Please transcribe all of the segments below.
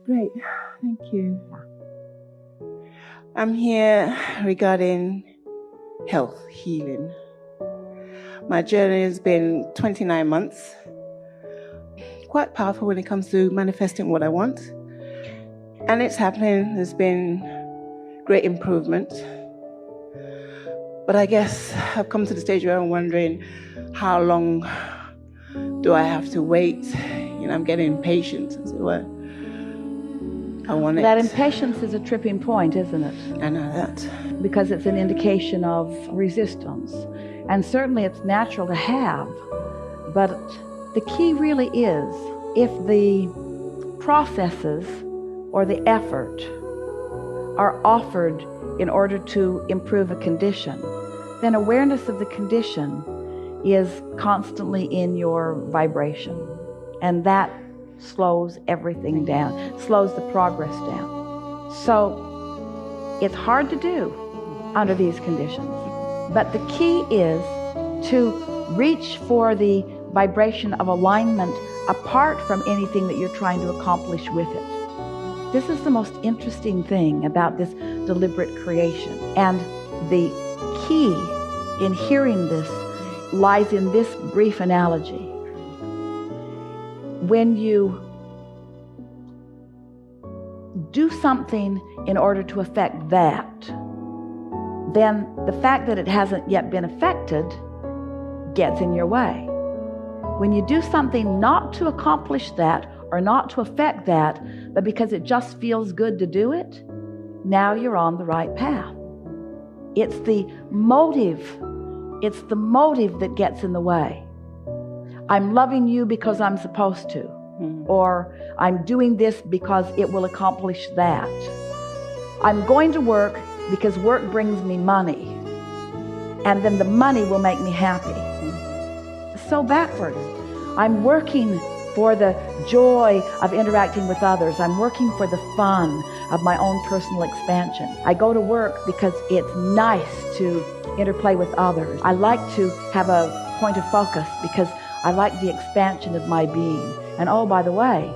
Great. Thank you. I'm here regarding health, healing. My journey has been 29 months. Quite powerful when it comes to manifesting what I want. And it's happening. There's been great improvement. But I guess I've come to the stage where I'm wondering, how long do I have to wait? I'm getting impatient. I want it. That impatience is a tripping point, isn't it? I know that. Because it's an indication of resistance. And certainly it's natural to have. But the key really is, if the processes or the effort are offered in order to improve a condition, then awareness of the condition is constantly in your vibration. And that slows everything down, slows the progress down. So it's hard to do under these conditions. But the key is to reach for the vibration of alignment apart from anything that you're trying to accomplish with it. This is the most interesting thing about this deliberate creation. And the key in hearing this lies in this brief analogy. When you do something in order to affect that, then the fact that it hasn't yet been affected gets in your way. When you do something not to accomplish that or not to affect that, but because it just feels good to do it, now you're on the right path. It's the motive that gets in the way. I'm loving you because I'm supposed to, or I'm doing this because it will accomplish that. I'm going to work because work brings me money, and then the money will make me happy. So backwards. I'm working for the joy of interacting with others. I'm working for the fun of my own personal expansion. I go to work because it's nice to interplay with others. I like to have a point of focus because I like the expansion of my being. And oh, by the way,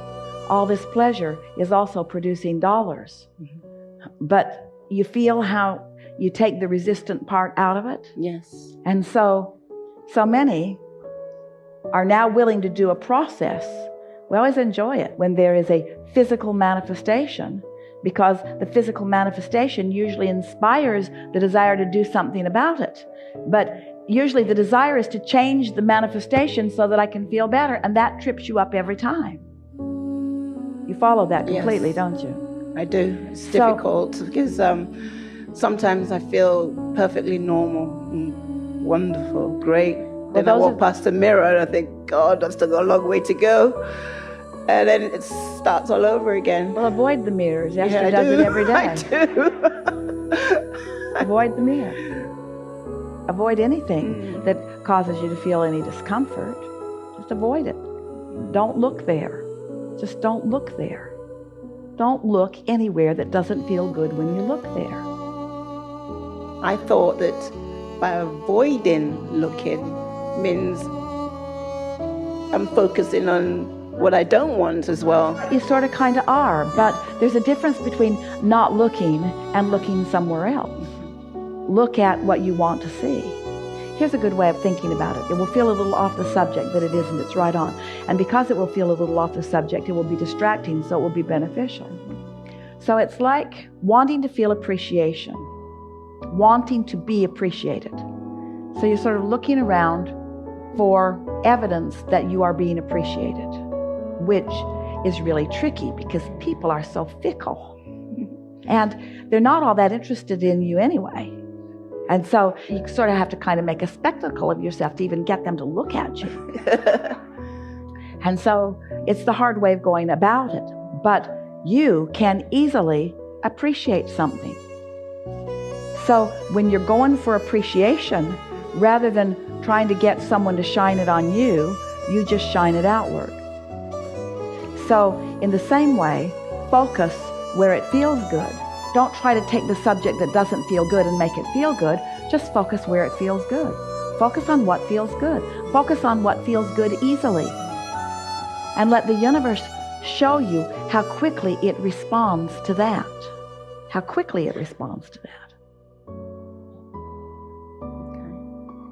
all this pleasure is also producing dollars. But you feel how you take the resistant part out of it? Yes. And so many are now willing to do a process. We always enjoy it when there is a physical manifestation, because the physical manifestation usually inspires the desire to do something about it. But usually the desire is to change the manifestation so that I can feel better, and that trips you up every time. You follow that completely, Yes, don't you? I do. It's difficult because sometimes I feel perfectly normal, wonderful, great. Then I walk past the mirror and I think, God, I've still got a long way to go. And then it starts all over again. Well, avoid the mirrors. Esther does it every day. I do. Avoid the mirror. Avoid anything that causes you to feel any discomfort. Just avoid it. Don't look there. Just don't look there. Don't look anywhere that doesn't feel good when you look there. I thought that by avoiding looking means I'm focusing on what I don't want as well. You sort of kind of are, but there's a difference between not looking and looking somewhere else. Look at what you want to see. Here's a good way of thinking about it. It will feel a little off the subject, but it isn't. It's right on. And because it will feel a little off the subject, it will be distracting, so it will be beneficial. So it's like wanting to feel appreciation, wanting to be appreciated. So you're sort of looking around for evidence that you are being appreciated, which is really tricky because people are so fickle. And they're not all that interested in you anyway. And so you sort of have to kind of make a spectacle of yourself to even get them to look at you. And so it's the hard way of going about it. But you can easily appreciate something. So when you're going for appreciation, rather than trying to get someone to shine it on you, you just shine it outward. So in the same way, focus where it feels good. Don't try to take the subject that doesn't feel good and make it feel good. Just focus where it feels good. Focus on what feels good. Focus on what feels good easily. And let the universe show you how quickly it responds to that. How quickly it responds to that.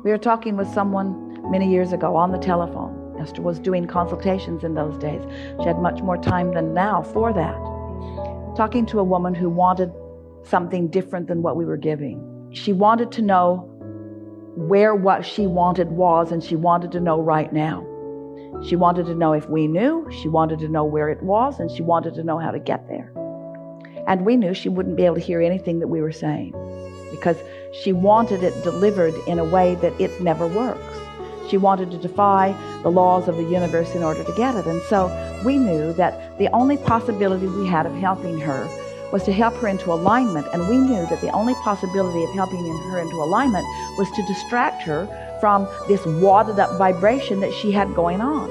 We were talking with someone many years ago on the telephone. Esther was doing consultations in those days. She had much more time than now for that. Talking to a woman who wanted something different than what we were giving. She wanted to know where what she wanted was, and she wanted to know right now. She wanted to know if we knew, she wanted to know where it was, and she wanted to know how to get there. And we knew she wouldn't be able to hear anything that we were saying because she wanted it delivered in a way that it never works. She wanted to defy the laws of the universe in order to get it. And so we knew that the only possibility we had of helping her was to help her into alignment. And we knew that the only possibility of helping her into alignment was to distract her from this wadded up vibration that she had going on.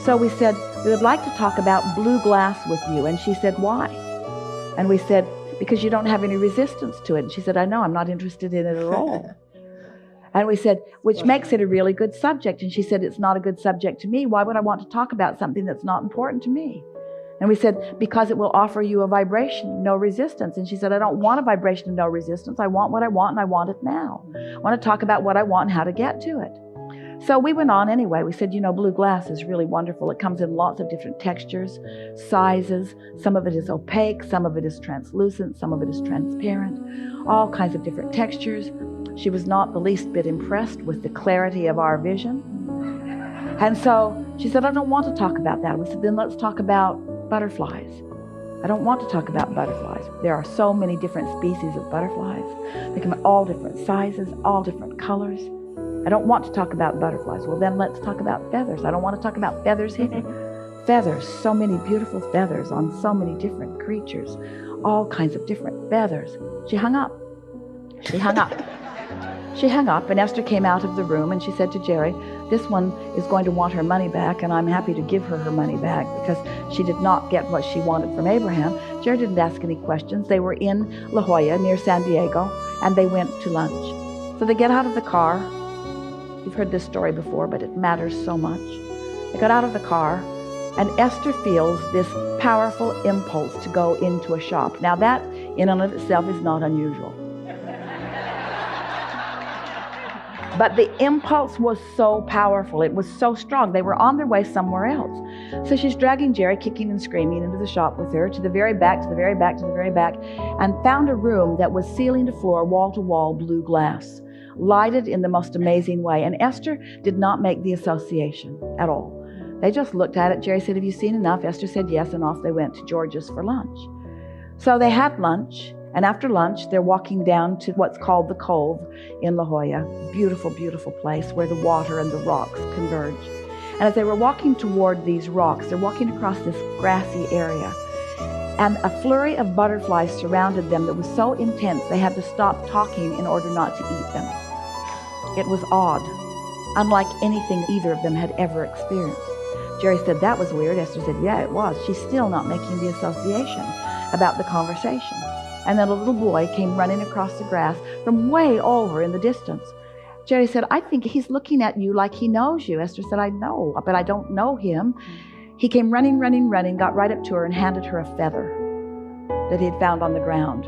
So we said, we would like to talk about blue glass with you. And she said, why? And we said, because you don't have any resistance to it. And she said, I know, I'm not interested in it at all. And we said, which makes it a really good subject. And she said, it's not a good subject to me. Why would I want to talk about something that's not important to me? And we said, because it will offer you a vibration, no resistance. And she said, I don't want a vibration of no resistance. I want what I want, and I want it now. I want to talk about what I want and how to get to it. So we went on anyway. We said, blue glass is really wonderful. It comes in lots of different textures, sizes. Some of it is opaque. Some of it is translucent. Some of it is transparent. All kinds of different textures. She was not the least bit impressed with the clarity of our vision. And so she said, I don't want to talk about that. We said, then let's talk about butterflies. I don't want to talk about butterflies. There are so many different species of butterflies. They come in all different sizes, all different colors. I don't want to talk about butterflies. Well, then let's talk about feathers. I don't want to talk about feathers either. Feathers, so many beautiful feathers on so many different creatures, all kinds of different feathers. She hung up. She hung up. She hung up, and Esther came out of the room, and she said to Jerry, this one is going to want her money back, and I'm happy to give her her money back because she did not get what she wanted from Abraham. Jerry didn't ask any questions. They were in La Jolla near San Diego, and they went to lunch. So they get out of the car. You've heard this story before, but it matters so much. They got out of the car, and Esther feels this powerful impulse to go into a shop. Now that, in and of itself, is not unusual. But the impulse was so powerful. It was so strong. They were on their way somewhere else. So she's dragging Jerry, kicking and screaming, into the shop with her, to the very back, to the very back, to the very back, and found a room that was ceiling to floor, wall to wall, blue glass, lighted in the most amazing way. And Esther did not make the association at all. They just looked at it. Jerry said, have you seen enough? Esther said yes, and off they went to George's for lunch. So they had lunch. And after lunch, they're walking down to what's called the Cove in La Jolla. Beautiful, beautiful place where the water and the rocks converge. And as they were walking toward these rocks, they're walking across this grassy area. And a flurry of butterflies surrounded them that was so intense they had to stop talking in order not to eat them. It was odd, unlike anything either of them had ever experienced. Jerry said, that was weird. Esther said, yeah, it was. She's still not making the association about the conversation. And then a little boy came running across the grass from way over in the distance. Jerry said, I think he's looking at you like he knows you. Esther said, I know, but I don't know him. He came running, got right up to her and handed her a feather that he had found on the ground,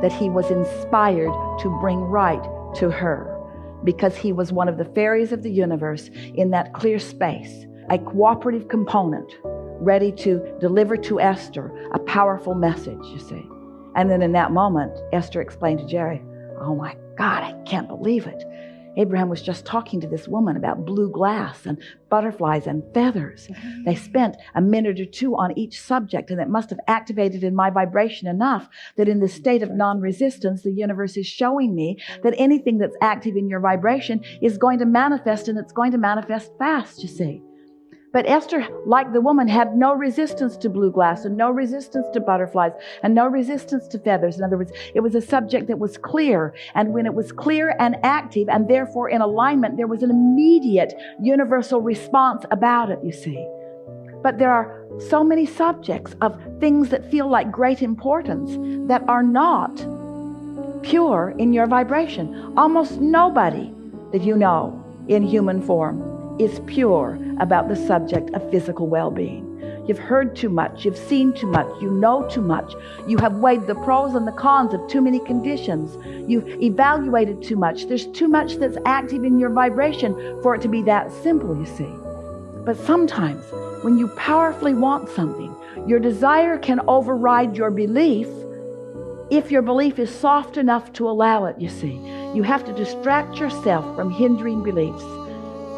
that he was inspired to bring right to her because he was one of the fairies of the universe in that clear space, a cooperative component ready to deliver to Esther a powerful message, you see. And then in that moment, Esther explained to Jerry, oh my God, I can't believe it. Abraham was just talking to this woman about blue glass and butterflies and feathers. They spent a minute or two on each subject, and it must have activated in my vibration enough that in the state of non-resistance, the universe is showing me that anything that's active in your vibration is going to manifest, and it's going to manifest fast, you see. But Esther, like the woman, had no resistance to blue glass and no resistance to butterflies and no resistance to feathers. In other words, it was a subject that was clear. And when it was clear and active and therefore in alignment, there was an immediate universal response about it, you see. But there are so many subjects of things that feel like great importance that are not pure in your vibration. Almost nobody that you know in human form is pure about the subject of physical well-being. You've heard too much. You've seen too much. You know too much. You have weighed the pros and the cons of too many conditions. You've evaluated too much. There's too much that's active in your vibration for it to be that simple, you see. But sometimes when you powerfully want something, your desire can override your belief if your belief is soft enough to allow it, you see. You have to distract yourself from hindering beliefs.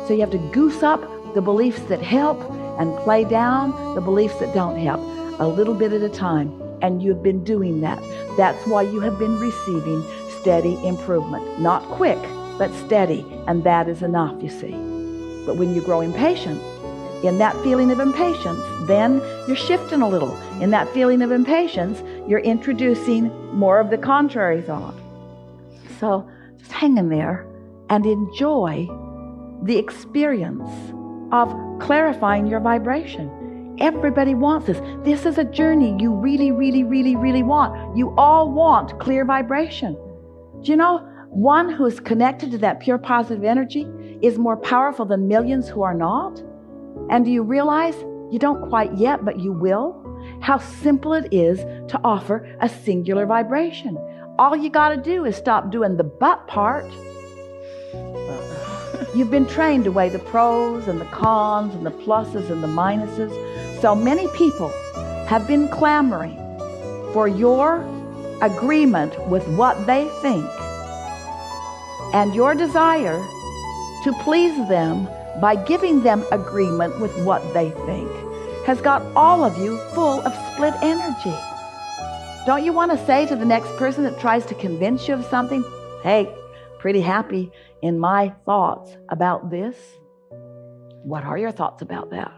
So you have to goose up the beliefs that help and play down the beliefs that don't help, a little bit at a time. And you've been doing that. That's why you have been receiving steady improvement. Not quick, but steady. And that is enough, you see. But when you grow impatient, in that feeling of impatience, then you're shifting a little. In that feeling of impatience, you're introducing more of the contrary thought. So just hang in there and enjoy the experience of clarifying your vibration. Everybody wants this. This is a journey you really, really, really, really want. You all want clear vibration. Do you know, one who is connected to that pure positive energy is more powerful than millions who are not? And do you realize, you don't quite yet, but you will, how simple it is to offer a singular vibration? All you got to do is stop doing the but part. You've been trained to weigh the pros and the cons and the pluses and the minuses. So many people have been clamoring for your agreement with what they think, and your desire to please them by giving them agreement with what they think has got all of you full of split energy. Don't you want to say to the next person that tries to convince you of something, hey, pretty happy in my thoughts about this? What are your thoughts about that?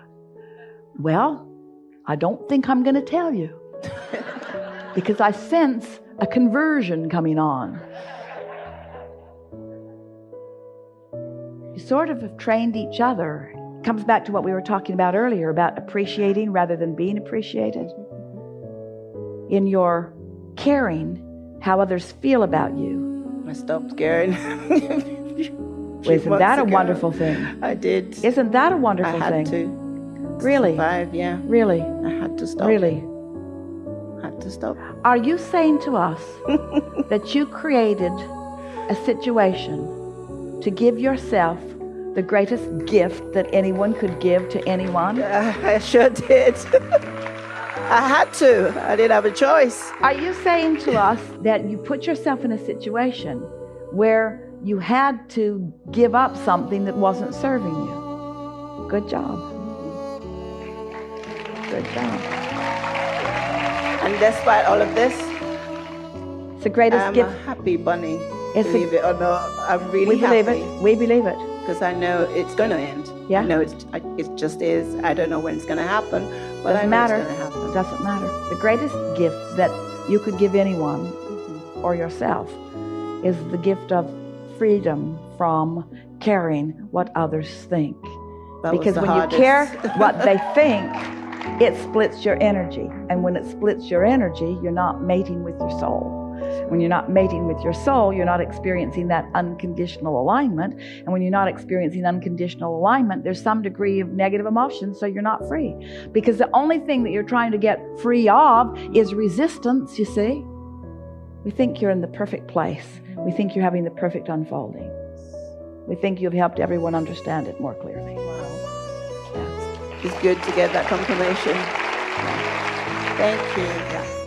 Well, I don't think I'm going to tell you because I sense a conversion coming on. You sort of have trained each other. It comes back to what we were talking about earlier about appreciating rather than being appreciated. In your caring how others feel about you. I stopped caring. Isn't that a wonderful thing? I did. Isn't that a wonderful thing? I had to. Really? Survive, yeah. Really? I had to stop. Really? Had to stop. Are you saying to us that you created a situation to give yourself the greatest gift that anyone could give to anyone? I sure did. I had to. I didn't have a choice. Are you saying to us that you put yourself in a situation where you had to give up something that wasn't serving you? Good job. Good job. And despite all of this, it's the greatest gift. I'm a happy bunny. It's believe it or not, I'm really happy. happy. We believe it. Because I know it's going to end. Yeah. I know it just is. I don't know when it's going to happen, but Doesn't I know matter. it's going to happen. Doesn't matter. The greatest gift that you could give anyone or yourself is the gift of freedom from caring what others think. Because when you care what they think, it splits your energy. And when it splits your energy, you're not mating with your soul. When you're not mating with your soul, you're not experiencing that unconditional alignment. And when you're not experiencing unconditional alignment, there's some degree of negative emotion, so you're not free. Because the only thing that you're trying to get free of is resistance, you see. We think you're in the perfect place. We think you're having the perfect unfolding. We think you've helped everyone understand it more clearly. Wow. Yeah. It's good to get that confirmation. Thank you. Yeah.